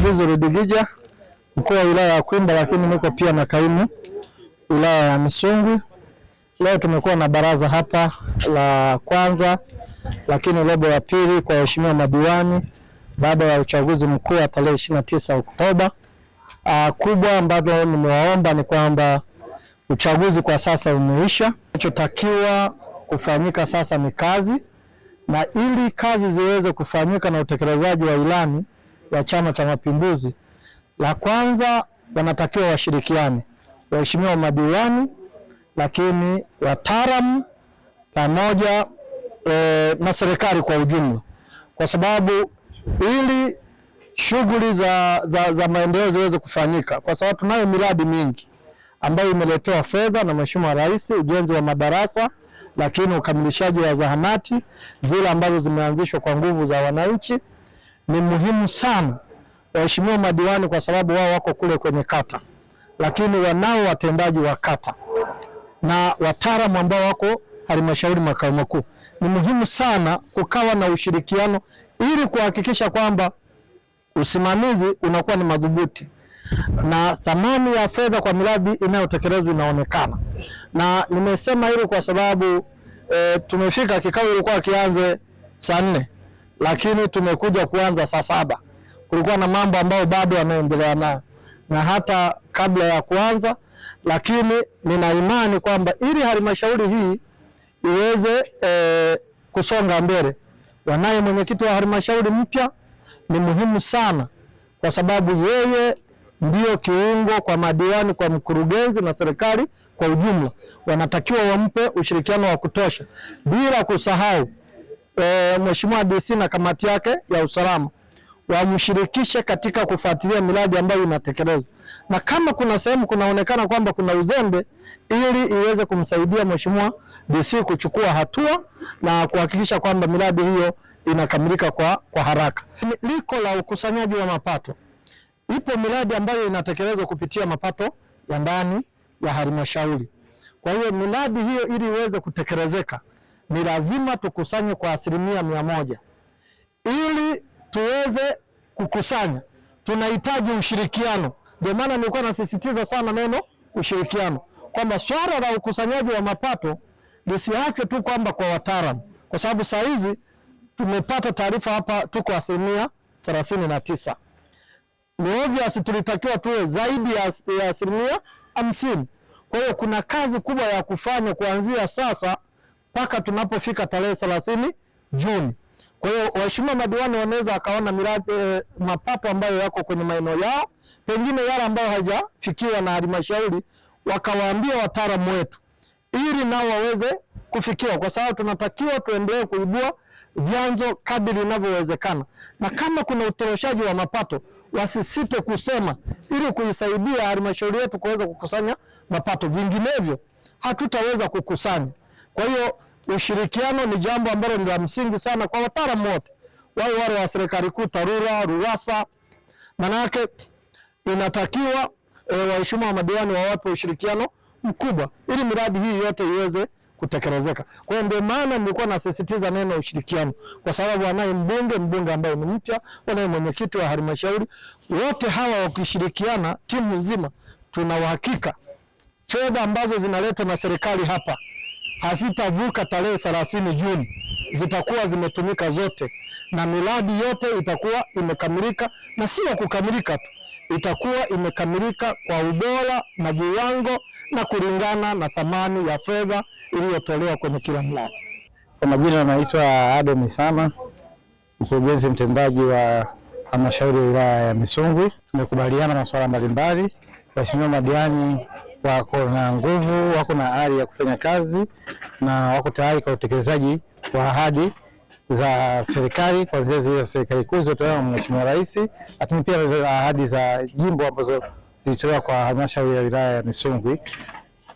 Chaguzi Rudigija, mkuu wa wilaya ya Kwimba, lakini niko pia na kaimu wilaya ya Misungwi. Leo tumekuwa na baraza hapa la kwanza, lakini robo ya pili kwa waheshimiwa madiwani baada ya uchaguzi mkuu wa tarehe 29 Oktoba. Kubwa ambalo nimewaomba ni kwamba uchaguzi kwa sasa umeisha. Kinachotakiwa kufanyika sasa ni kazi, na ili kazi ziweze kufanyika na utekelezaji wa ilani ya Chama cha Mapinduzi, la kwanza wanatakiwa washirikiane waheshimiwa madiwani, lakini wataalamu pamoja na serikali kwa ujumla, kwa sababu ili shughuli za maendeleo ziweze kufanyika, kwa sababu tunayo miradi mingi ambayo imeletewa fedha na Mheshimiwa Rais, ujenzi wa madarasa, lakini ukamilishaji wa zahanati zile ambazo zimeanzishwa kwa nguvu za wananchi. Ni muhimu sana waheshimiwa madiwani, kwa sababu wao wako kule kwenye kata, lakini wanao watendaji wa kata na wataalamu ambao wako halmashauri makao makuu. Ni muhimu sana kukawa na ushirikiano ili kuhakikisha kwamba usimamizi unakuwa ni madhubuti na thamani ya fedha kwa miradi inayotekelezwa inaonekana. Na nimesema hilo kwa sababu tumefika, kikao ilikuwa kianze saa 4 lakini tumekuja kuanza saa 7. Kulikuwa na mambo ambayo bado yanaendelea nayo na hata kabla ya kuanza, lakini nina imani kwamba ili halmashauri hii iweze kusonga mbele, wanaye mwenyekiti wa halmashauri mpya. Ni muhimu sana kwa sababu yeye ndio kiungo kwa madiwani, kwa mkurugenzi na serikali kwa ujumla. Wanatakiwa wampe ushirikiano wa kutosha, bila kusahau Mheshimiwa DC na kamati yake ya usalama wamshirikishe katika kufuatilia miradi ambayo inatekelezwa, na kama kuna sehemu kunaonekana kwamba kuna uzembe, ili iweze kumsaidia Mheshimiwa DC kuchukua hatua na kuhakikisha kwamba miradi hiyo inakamilika kwa haraka. Liko la ukusanyaji wa mapato, ipo miradi ambayo inatekelezwa kupitia mapato ya ndani ya halmashauri. Kwa hiyo miradi hiyo ili iweze kutekelezeka ni lazima tukusanye kwa 100%. Ili tuweze kukusanya tunahitaji ushirikiano. Ndio maana nilikuwa nasisitiza sana neno ushirikiano, kwamba swala la ukusanyaji wa mapato lisiachwe tu kwamba kwa wataalamu, kwa sababu saa hizi tumepata taarifa hapa tuko 39%. Ni obvious tulitakiwa tuwe zaidi ya 50%. Kwa hiyo kuna kazi kubwa ya kufanya kuanzia sasa mpaka tunapofika tarehe 30 Juni. Kwa hiyo waheshimiwa madiwani wanaweza akaona miradi mapato ambayo yako kwenye maeneo yao, pengine yale ambayo hajafikiwa na halmashauri, wakawaambia wataalamu wetu ili nao waweze kufikiwa, kwa sababu tunatakiwa tuendelee kuibua vyanzo kadri inavyowezekana, na kama kuna utoroshaji wa mapato wasisite kusema, ili kuisaidia halmashauri yetu kuweza kukusanya mapato, vinginevyo hatutaweza kukusanya. Kwa hiyo ushirikiano ni jambo ambalo ni la msingi sana kwa wataalamu wote, wale wa serikali kuu, TARURA, RUWASA. Manake inatakiwa waheshimiwa madiwani wawape ushirikiano mkubwa ili miradi hii yote iweze kutekelezeka. Kwa hiyo ndio maana nilikuwa nasisitiza neno ushirikiano, kwa sababu wanaye mbunge ambaye ni mpya, wanaye mwenyekiti wa halmashauri, wote hawa wakishirikiana, timu nzima, tuna uhakika fedha ambazo zinaletwa na serikali hapa hazitavuka tarehe 30 Juni, zitakuwa zimetumika zote na miradi yote itakuwa imekamilika, na sio kukamilika tu, itakuwa imekamilika kwa ubora na viwango na kulingana na thamani ya fedha iliyotolewa kwenye kila mradi. Kwa majina naitwa Ado Misama, mkurugenzi mtendaji wa halmashauri ya wilaya ya Misungwi. Tumekubaliana masuala mbalimbali. Waheshimiwa madiwani wako na nguvu, wako na ari ya kufanya kazi na wako tayari kwa utekelezaji wa ahadi za serikali, kwa zile za serikali kuu zilizotolewa na Mheshimiwa Rais, lakini pia ahadi za jimbo ambazo zilitolewa kwa halmashauri ya wilaya ya Misungwi.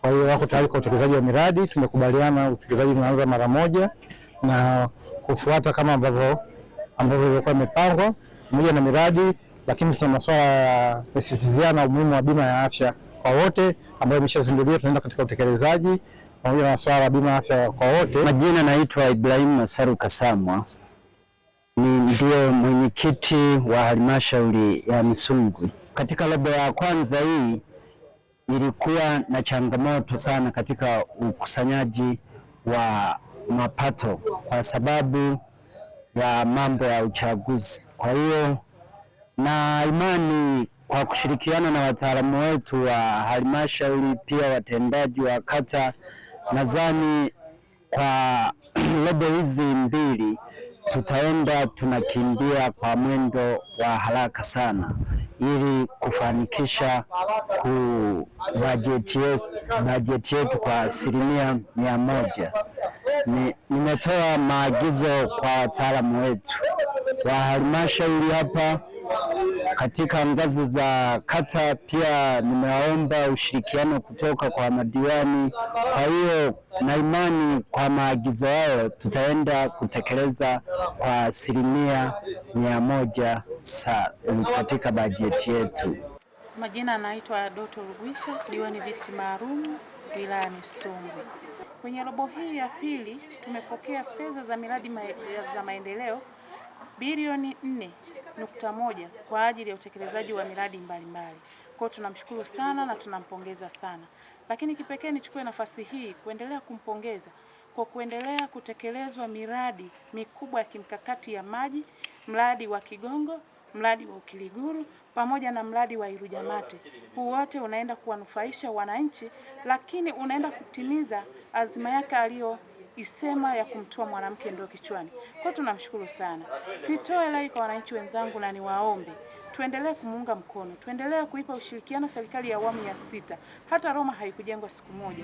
Kwa hiyo wako tayari kwa utekelezaji wa miradi. Tumekubaliana utekelezaji unaanza mara moja na kufuata kama ambavyo ilikuwa imepangwa pamoja na miradi, lakini tuna masuala ya kusisitiziana umuhimu wa bima ya afya kwa wote ambayo imeshazinduliwa, tunaenda katika utekelezaji pamoja na masuala ya bima ya afya kwa wote. Majina naitwa Ibrahim Masaru Kasamwa, ni ndio mwenyekiti wa halmashauri ya Misungwi. Katika robo ya kwanza hii ilikuwa na changamoto sana katika ukusanyaji wa mapato kwa sababu ya mambo ya uchaguzi. Kwa hiyo na imani kwa kushirikiana na wataalamu wetu wa halmashauri, pia watendaji wa kata, nadhani kwa robo hizi mbili tutaenda tunakimbia kwa mwendo wa haraka sana ili kufanikisha bajeti yetu kwa 100%. Nimetoa maagizo kwa wataalamu wetu wa halmashauri hapa katika ngazi za kata, pia nimeomba ushirikiano kutoka kwa madiwani. Kwa hiyo na imani kwa maagizo hayo tutaenda kutekeleza kwa 100% katika bajeti yetu. Majina anaitwa Doto Rugwisha, diwani viti maalum wilaya ya Misungwi. Kwenye robo hii ya pili tumepokea fedha za miradi za maendeleo bilioni 4.1 kwa ajili ya utekelezaji wa miradi mbalimbali. Kwa hiyo tunamshukuru sana na tunampongeza sana. Lakini kipekee nichukue nafasi hii kuendelea kumpongeza kwa kuendelea kutekelezwa miradi mikubwa ya kimkakati ya maji, mradi wa Kigongo, mradi wa Ukiliguru pamoja na mradi wa Irujamate. Huu wote unaenda kuwanufaisha wananchi, lakini unaenda kutimiza azma yake aliyoisema ya kumtoa mwanamke ndoo kichwani. Kwa tunamshukuru sana. Nitoe rai kwa wananchi wenzangu na niwaombe tuendelee kumuunga mkono, tuendelee kuipa ushirikiano serikali ya awamu ya 6. Hata Roma haikujengwa siku moja.